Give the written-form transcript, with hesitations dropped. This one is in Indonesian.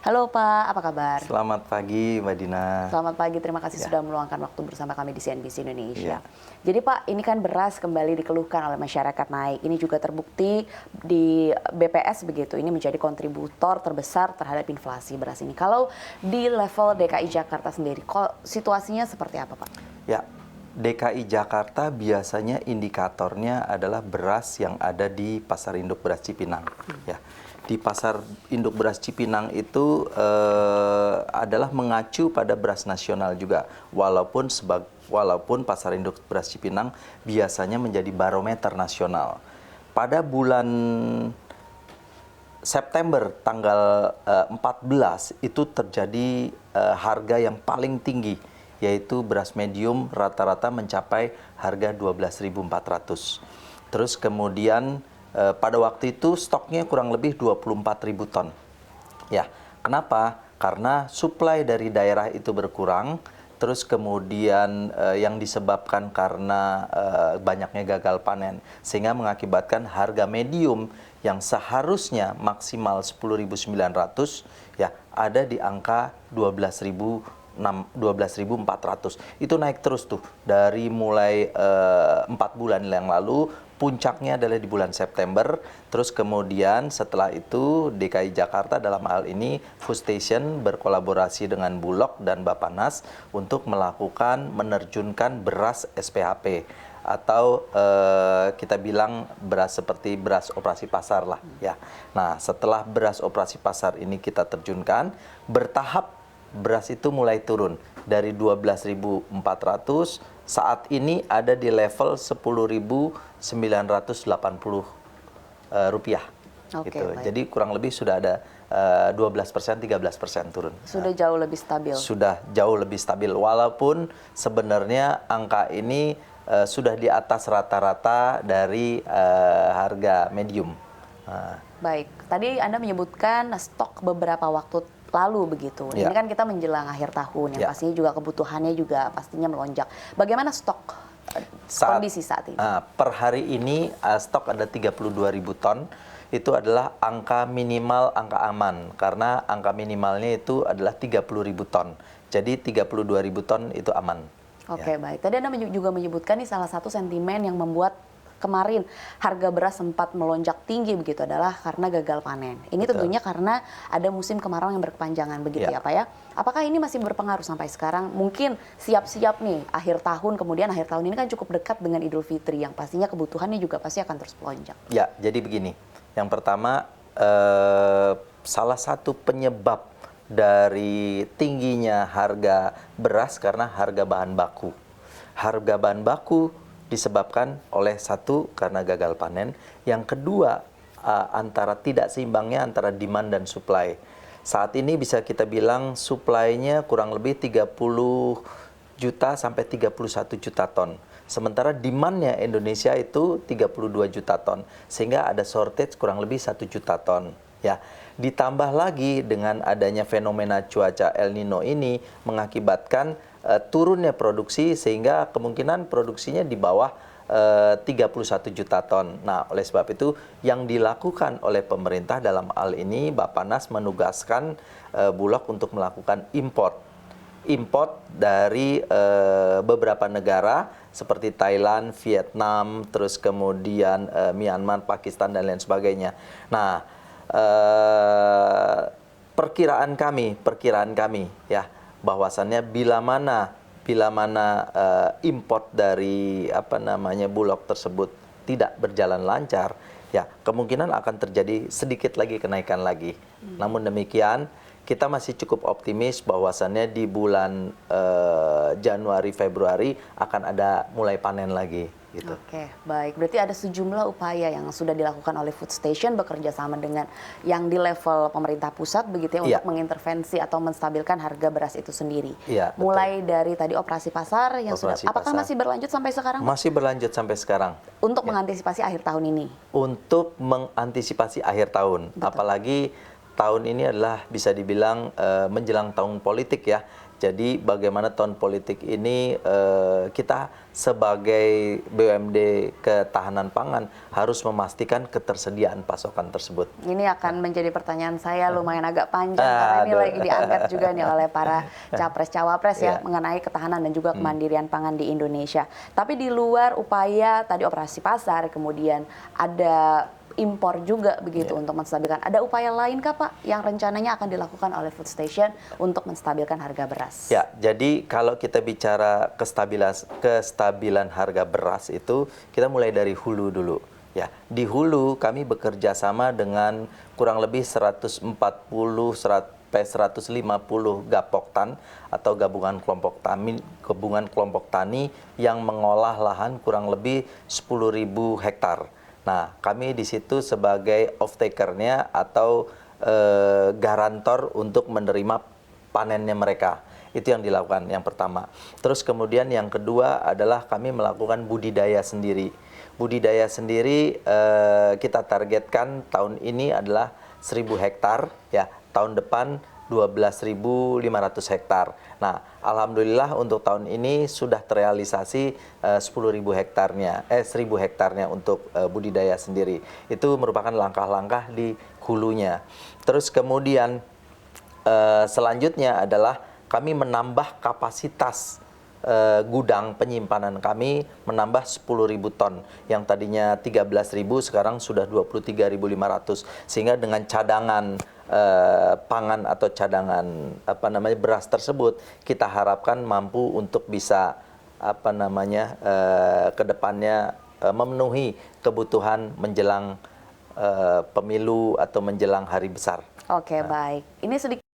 Halo Pak, apa kabar? Selamat pagi Mbak Dina. Selamat pagi, terima kasih Ya. sudah meluangkan waktu bersama kami di CNBC Indonesia. Ya. Jadi Pak, ini kan beras kembali dikeluhkan oleh masyarakat naik. Ini juga terbukti di BPS begitu, ini menjadi kontributor terbesar terhadap inflasi beras ini. Kalau di level DKI Jakarta sendiri, situasinya seperti apa Pak? Ya, DKI Jakarta biasanya indikatornya adalah beras yang ada di Pasar Induk Beras Cipinang. Ya. Di Pasar Induk Beras Cipinang itu adalah mengacu pada beras nasional juga, walaupun Pasar Induk Beras Cipinang biasanya menjadi barometer nasional. Pada bulan September tanggal 14 itu terjadi harga yang paling tinggi, yaitu beras medium rata-rata mencapai harga 12.400. Terus kemudian pada waktu itu stoknya kurang lebih 24.000 ton. Ya, kenapa? Karena suplai dari daerah itu berkurang, terus kemudian yang disebabkan karena banyaknya gagal panen, sehingga mengakibatkan harga medium yang seharusnya maksimal 10.900 ya ada di angka 12.400. Itu naik terus tuh dari mulai 4 bulan yang lalu. Puncaknya adalah di bulan September, terus kemudian setelah itu DKI Jakarta dalam hal ini Food Station berkolaborasi dengan Bulog dan Bappenas untuk menerjunkan beras SPHP atau kita bilang beras seperti beras operasi pasar lah ya. Nah, setelah beras operasi pasar ini kita terjunkan, bertahap beras itu mulai turun dari 12.400 saat ini ada di level 10.980 rupiah. Oke, Gitu. baik. Jadi kurang lebih sudah ada 12%, 13% turun. Sudah jauh lebih stabil. Sudah jauh lebih stabil, walaupun sebenarnya angka ini sudah di atas rata-rata dari harga medium. Baik, tadi Anda menyebutkan stok beberapa waktu lalu begitu. Ya. Ini kan kita menjelang akhir tahun, yang Ya. pastinya juga kebutuhannya juga pastinya melonjak. Bagaimana stok kondisi saat ini? Per hari ini stok ada 32.000 ton. Itu adalah angka minimal, angka aman. Karena angka minimalnya itu adalah 30.000 ton. Jadi 32.000 ton itu aman. Oke, Ya. baik. Tadi Anda juga menyebutkan nih salah satu sentimen yang membuat kemarin harga beras sempat melonjak tinggi begitu adalah karena gagal panen. Ini Betul. tentunya karena ada musim kemarau yang berkepanjangan begitu ya Pak ya. Apakah ini masih berpengaruh sampai sekarang? Mungkin siap-siap nih akhir tahun, kemudian akhir tahun ini kan cukup dekat dengan Idul Fitri yang pastinya kebutuhannya juga pasti akan terus melonjak. Ya, jadi begini. Yang pertama, salah satu penyebab dari tingginya harga beras karena harga bahan baku. Harga bahan baku disebabkan oleh satu karena gagal panen, yang kedua antara tidak seimbangnya antara demand dan supply. Saat ini bisa kita bilang supply-nya kurang lebih 30 juta sampai 31 juta ton. Sementara demand-nya Indonesia itu 32 juta ton, sehingga ada shortage kurang lebih 1 juta ton. Ya, ditambah lagi dengan adanya fenomena cuaca El Nino ini mengakibatkan turunnya produksi, sehingga kemungkinan produksinya di bawah 31 juta ton. Nah, oleh sebab itu yang dilakukan oleh pemerintah dalam hal ini Bappenas menugaskan Bulog untuk melakukan import dari beberapa negara seperti Thailand, Vietnam, terus kemudian Myanmar, Pakistan dan lain sebagainya. Nah, perkiraan kami ya, bahwasannya bila mana import dari Bulog tersebut tidak berjalan lancar, ya kemungkinan akan terjadi sedikit lagi kenaikan lagi. Namun demikian, kita masih cukup optimis bahwasannya di bulan Januari Februari akan ada mulai panen lagi. Gitu. Oke, baik. Berarti ada sejumlah upaya yang sudah dilakukan oleh Food Station bekerja sama dengan yang di level pemerintah pusat begitu ya, untuk mengintervensi atau menstabilkan harga beras itu sendiri. Iya, mulai dari tadi operasi pasar yang apakah masih berlanjut sampai sekarang? Masih berlanjut sampai sekarang. Untuk mengantisipasi akhir tahun ini. Untuk mengantisipasi akhir tahun, apalagi tahun ini adalah bisa dibilang menjelang tahun politik ya. Jadi bagaimana tahun politik ini kita sebagai BUMD ketahanan pangan harus memastikan ketersediaan pasokan tersebut. Ini akan menjadi pertanyaan saya lumayan agak panjang karena ini lagi diangkat juga nih oleh para capres-cawapres ya mengenai ketahanan dan juga kemandirian pangan di Indonesia. Tapi di luar upaya tadi operasi pasar, kemudian ada impor juga begitu untuk menstabilkan. Ada upaya lain kah Pak yang rencananya akan dilakukan oleh Food Station untuk menstabilkan harga beras? Ya, jadi kalau kita bicara kestabilan harga beras itu kita mulai dari hulu dulu. Ya, di hulu kami bekerja sama dengan kurang lebih 140 sampai 150 gapoktan atau gabungan kelompok tani yang mengolah lahan kurang lebih 10.000 hektar. Nah, kami di situ sebagai off-taker-nya atau garantor untuk menerima panennya mereka. Itu yang dilakukan yang pertama. Terus kemudian yang kedua adalah kami melakukan budidaya sendiri. Budidaya sendiri kita targetkan tahun ini adalah 1.000 hektar, ya. Tahun depan 12.500 hektar. Nah, alhamdulillah untuk tahun ini sudah terrealisasi 10.000 hektarnya, 1.000 hektarnya untuk budidaya sendiri. Itu merupakan langkah-langkah di hulunya. Terus kemudian selanjutnya adalah kami menambah kapasitas gudang penyimpanan kami menambah 10.000 ton. Yang tadinya 13.000 sekarang sudah 23.500. Sehingga dengan cadangan pangan atau cadangan beras tersebut kita harapkan mampu untuk bisa ke depannya memenuhi kebutuhan menjelang pemilu atau menjelang hari besar. Oke, baik. Ini sedikit